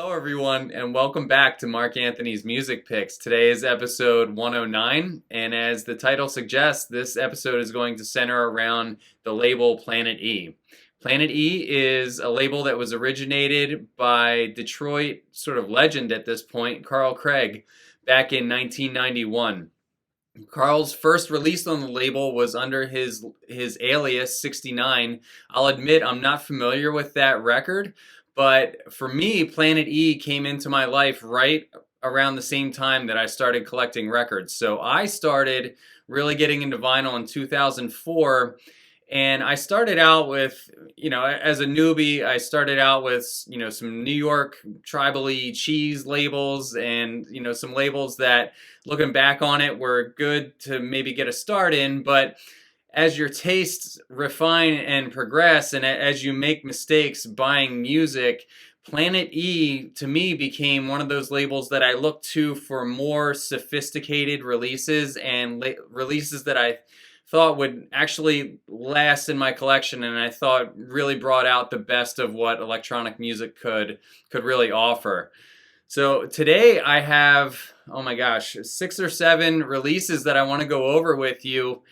Hello, everyone, and welcome back to Mark Anthony's Music Picks. Today is episode 109, and as the title suggests, this episode is going to center around the label Planet E. Planet E is a label that was originated by Detroit sort of legend at this point, Carl Craig, back in 1991. Carl's first release on the label was under his alias 69. I'll admit I'm not familiar with that record, but for me, Planet E came into my life right around the same time that I started collecting records. So I started really getting into vinyl in 2004. And I started out with, as a newbie, I started out with, some New York tribal-y cheese labels and, some labels that, looking back on it, were good to maybe get a start in. But as your tastes refine and progress, and as you make mistakes buying music, Planet E, to me, became one of those labels that I looked to for more sophisticated releases and releases that I thought would actually last in my collection, and I thought really brought out the best of what electronic music could really offer. So today I have, oh my gosh, 6 or 7 releases that I want to go over with you,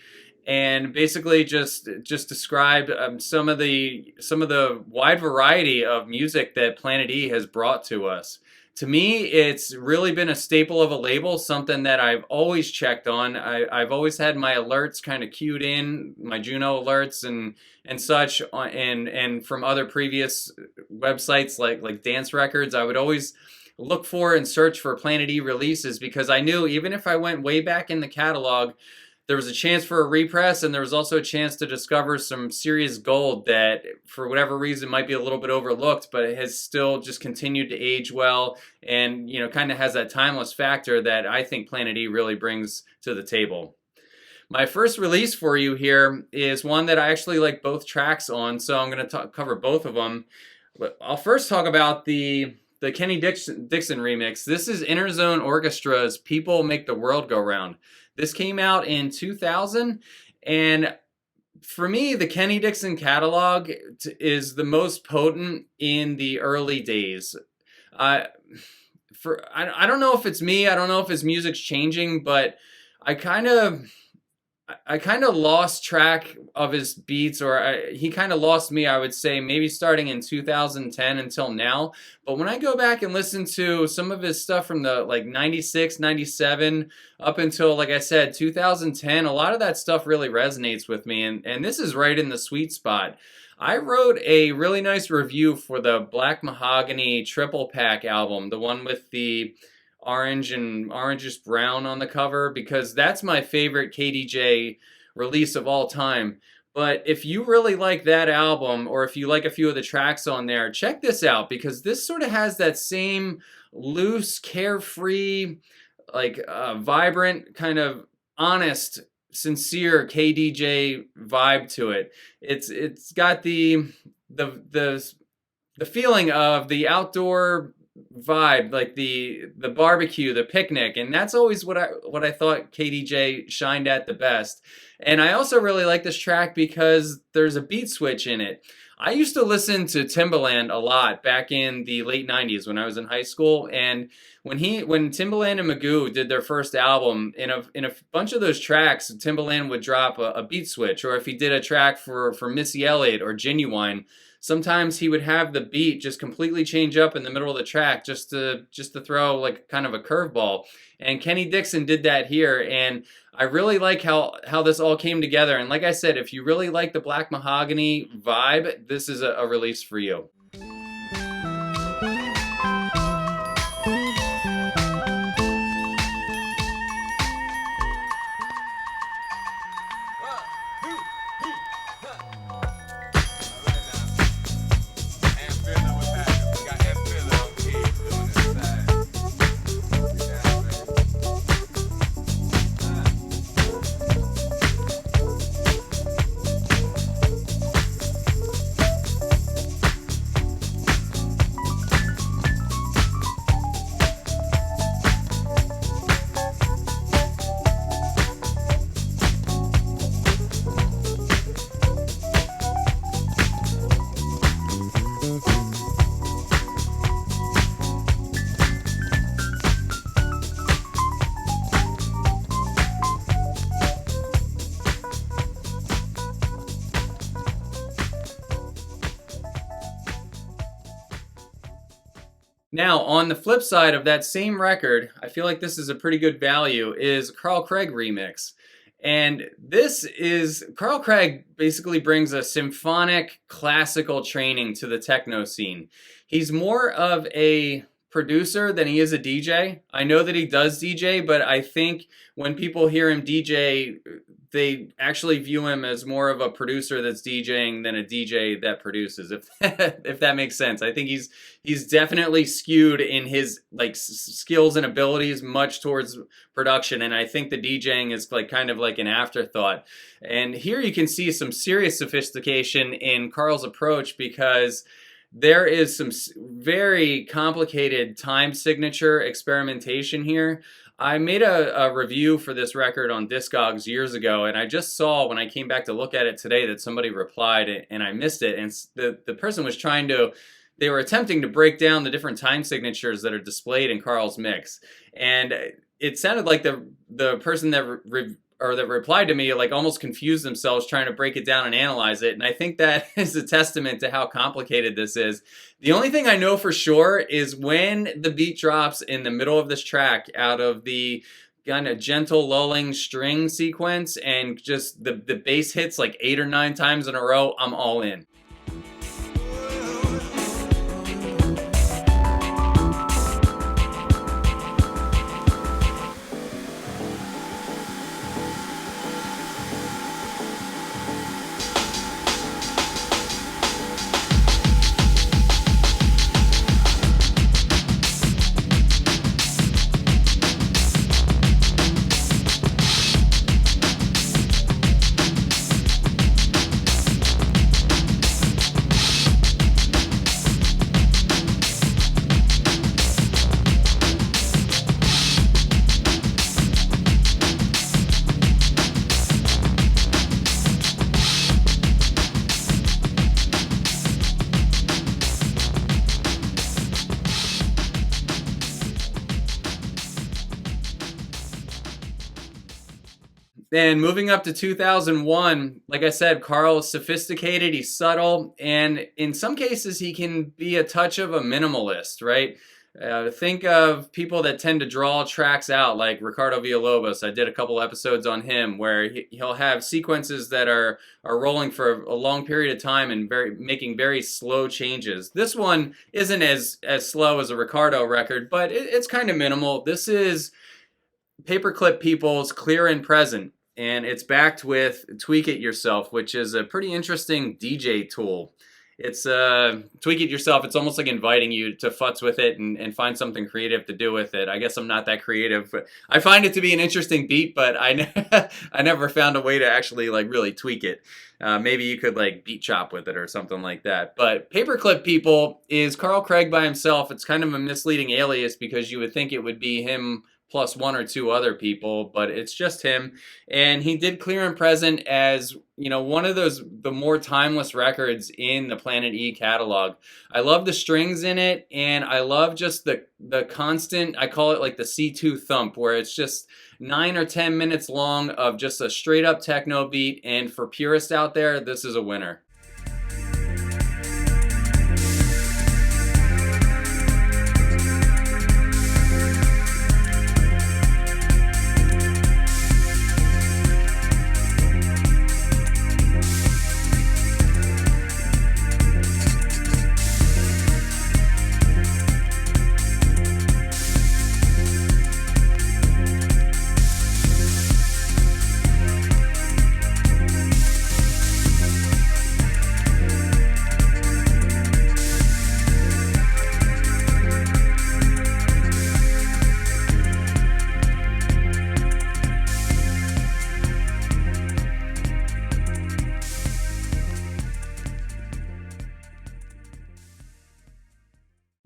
and basically just describe some of the wide variety of music that Planet E has brought to us. To me, it's really been a staple of a label, something that I've always checked on. I've always had my alerts kind of queued in, my Juno alerts and such, and from other previous websites like Dance Records, I would always look for and search for Planet E releases because I knew even if I went way back in the catalog, there was a chance for a repress, and there was also a chance to discover some serious gold that, for whatever reason, might be a little bit overlooked, but it has still just continued to age well and, kind of has that timeless factor that I think Planet E really brings to the table. My first release for you here is one that I actually like both tracks on, so I'm going to cover both of them. But I'll first talk about the Kenny Dixon remix. This is Interzone Orchestra's People Make the World Go Round. This came out in 2000, and for me, the Kenny Dixon catalog is the most potent in the early days. I don't know if it's me, I don't know if his music's changing, but I kind of lost track of his beats, or he kind of lost me, I would say, maybe starting in 2010 until now. But when I go back and listen to some of his stuff from the 96, 97, up until, like I said, 2010, a lot of that stuff really resonates with me, and this is right in the sweet spot. I wrote a really nice review for the Black Mahogany Triple Pack album, the one with the orange and orangish brown on the cover, because that's my favorite KDJ release of all time. But if you really like that album, or if you like a few of the tracks on there, check this out, because this sort of has that same loose, carefree, vibrant, kind of honest, sincere KDJ vibe to it. It's got the feeling of the outdoor vibe, like the barbecue, the picnic, and that's always what I thought KDJ shined at the best. And I also really like this track because there's a beat switch in it. I used to listen to Timbaland a lot back in the late 90s when I was in high school, and when Timbaland and Magoo did their first album, in a bunch of those tracks, Timbaland would drop a beat switch, or if he did a track for Missy Elliott or Genuine, sometimes he would have the beat just completely change up in the middle of the track just to throw kind of a curveball. And Kenny Dixon did that here, and I really like how this all came together. And like I said, if you really like the Black Mahogany vibe, this is a release for you. Now, on the flip side of that same record, I feel like this is a pretty good value, is Carl Craig remix. And this is, Carl Craig basically brings a symphonic classical training to the techno scene. He's more of a producer than he is a DJ. I know that he does DJ, but I think when people hear him DJ, they actually view him as more of a producer that's DJing than a DJ that produces, if if that makes sense. I think he's definitely skewed in his like skills and abilities much towards production, and I think the DJing is like kind of like an afterthought. And here you can see some serious sophistication in Carl's approach, because there is some very complicated time signature experimentation here. I made a review for this record on Discogs years ago, and I just saw when I came back to look at it today that somebody replied and I missed it. And the person was trying to, they were attempting to break down the different time signatures that are displayed in Carl's mix. And it sounded like the person that that replied to me like almost confused themselves trying to break it down and analyze it. And I think that is a testament to how complicated this is. The only thing I know for sure is when the beat drops in the middle of this track out of the kind of gentle lulling string sequence and just the bass hits like 8 or 9 times in a row, I'm all in. And moving up to 2001, like I said, Carl is sophisticated, he's subtle, and in some cases he can be a touch of a minimalist, right? Think of people that tend to draw tracks out, like Ricardo Villalobos. I did a couple episodes on him where he'll have sequences that are rolling for a long period of time and making very slow changes. This one isn't as slow as a Ricardo record, but it's kind of minimal. This is Paperclip People's Clear and Present, and it's backed with Tweak It Yourself, which is a pretty interesting DJ tool. It's Tweak It Yourself. It's almost like inviting you to futz with it and find something creative to do with it. I guess I'm not that creative, but I find it to be an interesting beat, but I never found a way to actually like really tweak it. Maybe you could like beat chop with it or something like that. But Paperclip People is Carl Craig by himself. It's kind of a misleading alias because you would think it would be him plus 1 or 2 other people, but it's just him. And he did Clear and Present as, you know, one of the more timeless records in the Planet E catalog. I love the strings in it, and I love just the constant, I call it like the C2 thump, where it's just 9 or 10 minutes long of just a straight up techno beat. And for purists out there, this is a winner.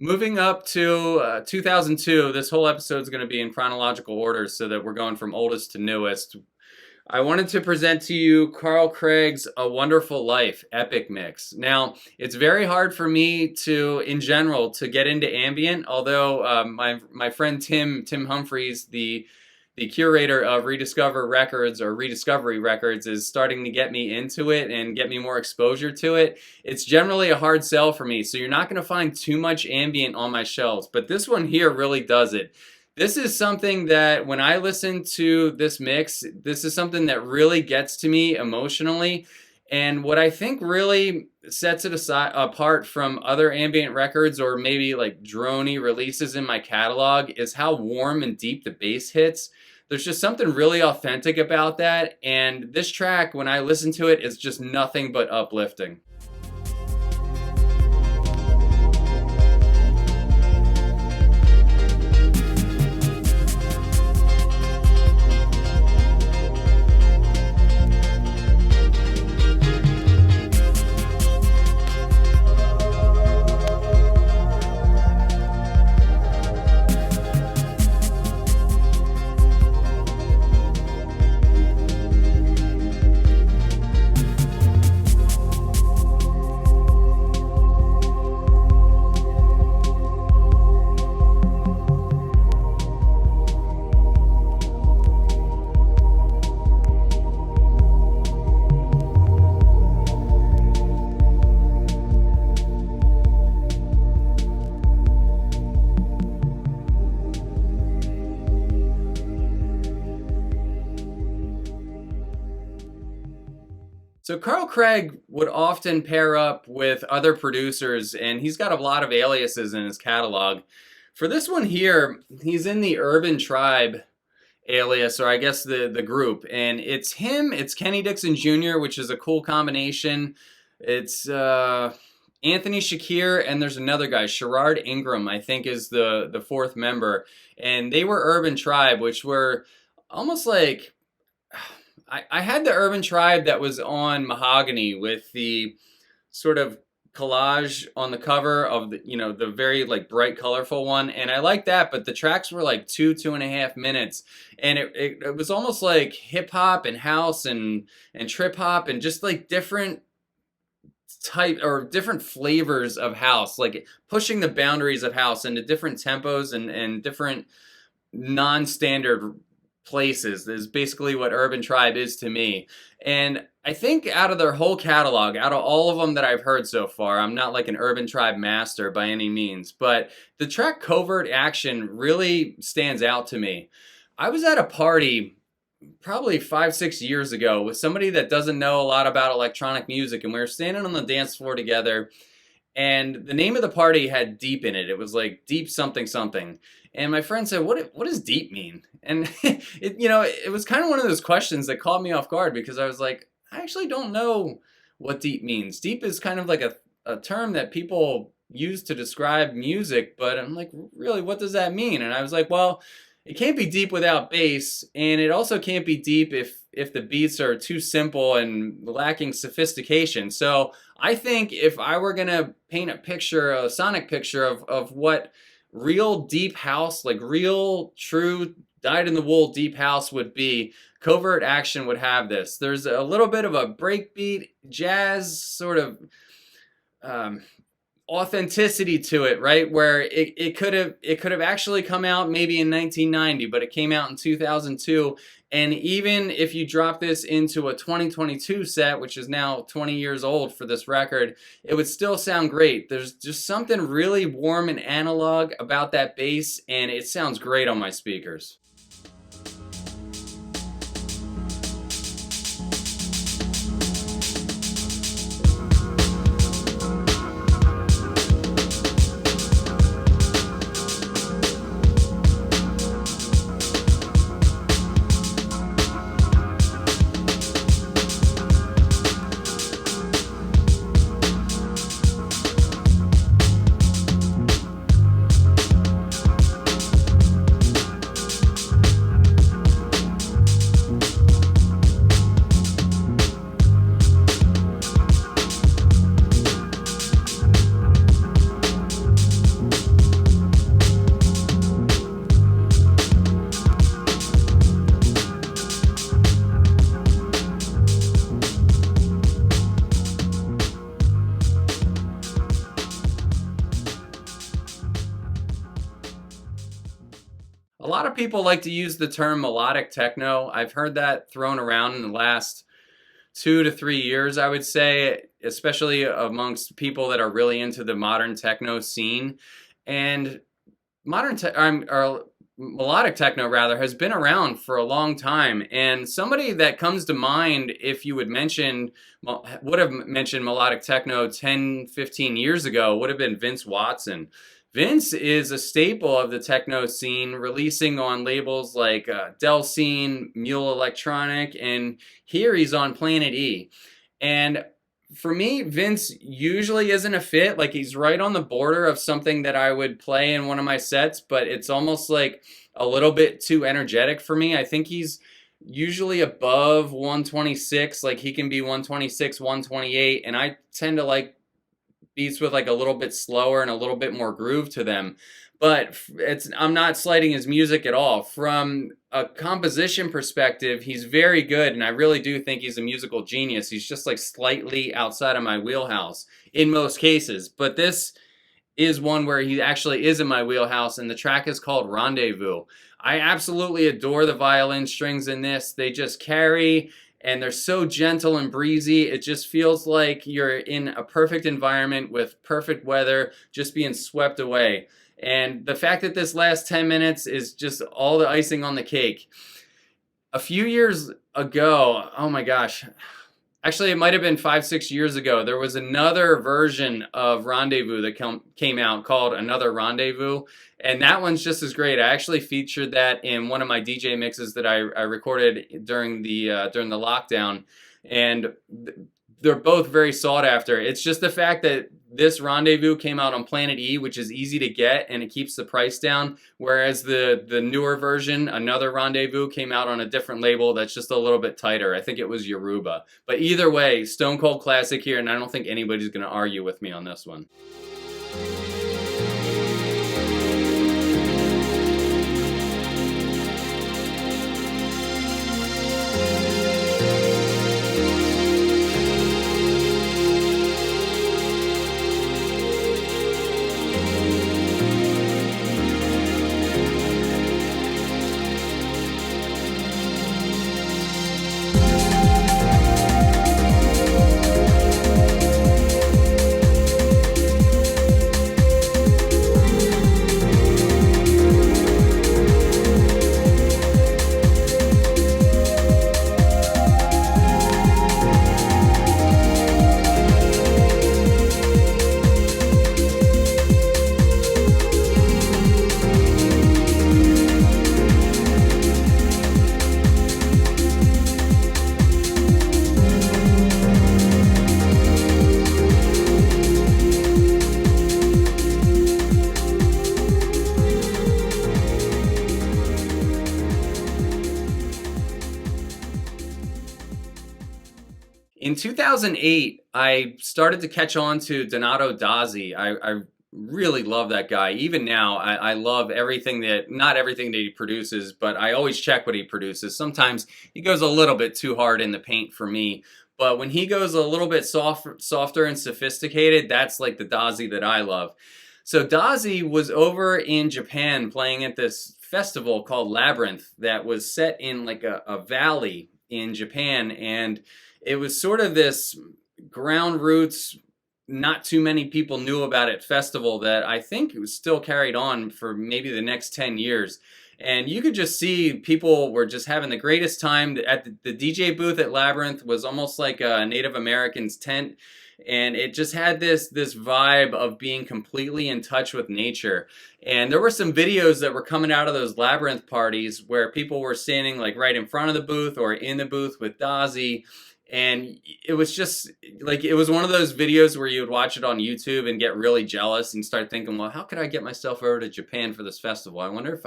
Moving up to 2002, this whole episode is going to be in chronological order so that we're going from oldest to newest. I wanted to present to you Carl Craig's A Wonderful Life Epic Mix. Now, it's very hard for me to, in general, to get into ambient, although my friend Tim Humphreys, the the curator of Rediscover Records or Rediscovery Records is starting to get me into it and get me more exposure to it, it's generally a hard sell for me. So you're not going to find too much ambient on my shelves, but this one here really does it. This is something that when I listen to this mix, this is something that really gets to me emotionally. And what I think really sets it apart from other ambient records or maybe like droney releases in my catalog is how warm and deep the bass hits. There's just something really authentic about that. And this track, when I listen to it, is just nothing but uplifting. So Carl Craig would often pair up with other producers, and he's got a lot of aliases in his catalog. For this one here, he's in the Urban Tribe alias, or I guess the group, and it's him, it's Kenny Dixon Jr., which is a cool combination. It's Anthony Shakir, and there's another guy, Sherrod Ingram, I think is the fourth member, and they were Urban Tribe, which were almost like... I had the Urban Tribe that was on Mahogany with the sort of collage on the cover of the very like bright colorful one, and I liked that, but the tracks were like 2.5 minutes, and it was almost like hip hop and house and trip hop and just like different type or different flavors of house, like pushing the boundaries of house into different tempos and different non-standard places is basically what Urban Tribe is to me. And I think out of their whole catalog, out of all of them that I've heard so far, I'm not like an Urban Tribe master by any means, but the track Covert Action really stands out to me. I was at a party probably 5-6 years ago with somebody that doesn't know a lot about electronic music, and we were standing on the dance floor together, and the name of the party had deep in it. It was like deep something something. And my friend said, what does deep mean? And it was kind of one of those questions that caught me off guard, because I was like, I actually don't know what deep means. Deep is kind of like a term that people use to describe music, but I'm like, really, what does that mean? And I was like, well, it can't be deep without bass, and it also can't be deep if the beats are too simple and lacking sophistication. So I think if I were gonna paint a sonic picture of what real deep house, like real true dyed-in-the-wool deep house would be, Covert Action would have this. There's a little bit of a breakbeat jazz sort of authenticity to it, right? Where it could have actually come out maybe in 1990, but it came out in 2002. And even if you drop this into a 2022 set, which is now 20 years old for this record, it would still sound great. There's just something really warm and analog about that bass, and it sounds great on my speakers. A lot of people like to use the term melodic techno. I've heard that thrown around in the last 2 to 3 years, I would say, especially amongst people that are really into the modern techno scene. And or melodic techno rather has been around for a long time. And somebody that comes to mind, if you would have mentioned melodic techno 10, 15 years ago, would have been Vince Watson. Vince is a staple of the techno scene, releasing on labels like Scene, Mule Electronic, and here he's on Planet E. And for me, Vince usually isn't a fit. Like, he's right on the border of something that I would play in one of my sets, but it's almost like a little bit too energetic for me. I think he's usually above 126. Like, he can be 126, 128, and I tend to like beats with like a little bit slower and a little bit more groove to them. But I'm not slighting his music at all. From a composition perspective, he's very good, and I really do think he's a musical genius. He's just like slightly outside of my wheelhouse in most cases. But this is one where he actually is in my wheelhouse, and the track is called Rendezvous. I absolutely adore the violin strings in this. They just carry, and they're so gentle and breezy. It just feels like you're in a perfect environment with perfect weather, just being swept away. And the fact that this last 10 minutes is just all the icing on the cake. A few years ago, oh my gosh, actually it might have been 5-6 years ago, there was another version of Rendezvous that came out called Another Rendezvous. And that one's just as great. I actually featured that in one of my DJ mixes that I recorded during the lockdown. And they're both very sought after. It's just the fact that this Rendezvous came out on Planet E, which is easy to get, and it keeps the price down, whereas the newer version, Another Rendezvous, came out on a different label that's just a little bit tighter. I think it was Yoruba. But either way, stone cold classic here, and I don't think anybody's going to argue with me on this one. In 2008, I started to catch on to Donato Dazzi. I really love that guy. Even now, I love not everything that he produces, but I always check what he produces. Sometimes he goes a little bit too hard in the paint for me, but when he goes a little bit softer and sophisticated, that's like the Dazzi that I love. So Dazzi was over in Japan playing at this festival called Labyrinth that was set in like a valley in Japan, and it was sort of this ground roots, not too many people knew about it festival that I think it was still carried on for maybe the next 10 years. And you could just see people were just having the greatest time. At the DJ booth at Labyrinth was almost like a Native American's tent. And it just had this vibe of being completely in touch with nature. And there were some videos that were coming out of those Labyrinth parties where people were standing like right in front of the booth or in the booth with Dazzi. And it was just like, it was one of those videos where you would watch it on YouTube and get really jealous and start thinking, well, how could I get myself over to Japan for this festival? I wonder if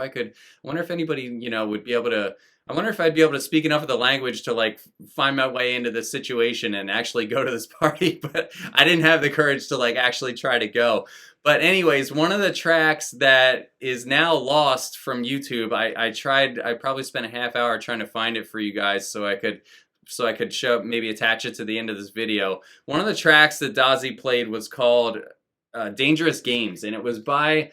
anybody, would be able to, I wonder if I'd be able to speak enough of the language to like find my way into this situation and actually go to this party. But I didn't have the courage to like actually try to go. But anyways, one of the tracks that is now lost from YouTube, I probably spent a half hour trying to find it for you guys so I could maybe attach it to the end of this video. One of the tracks that Dazzi played was called Dangerous Games, and it was by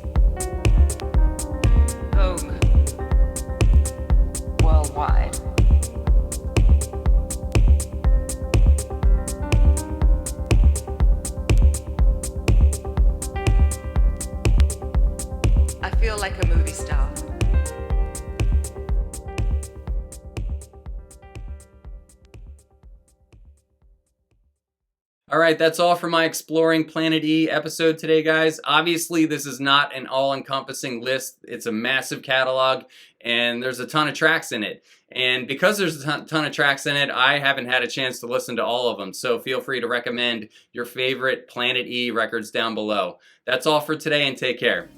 All right, that's all for my Exploring Planet E episode today, guys. Obviously, this is not an all-encompassing list. It's a massive catalog, and there's a ton of tracks in it. And because there's a ton of tracks in it, I haven't had a chance to listen to all of them. So feel free to recommend your favorite Planet E records down below. That's all for today, and take care.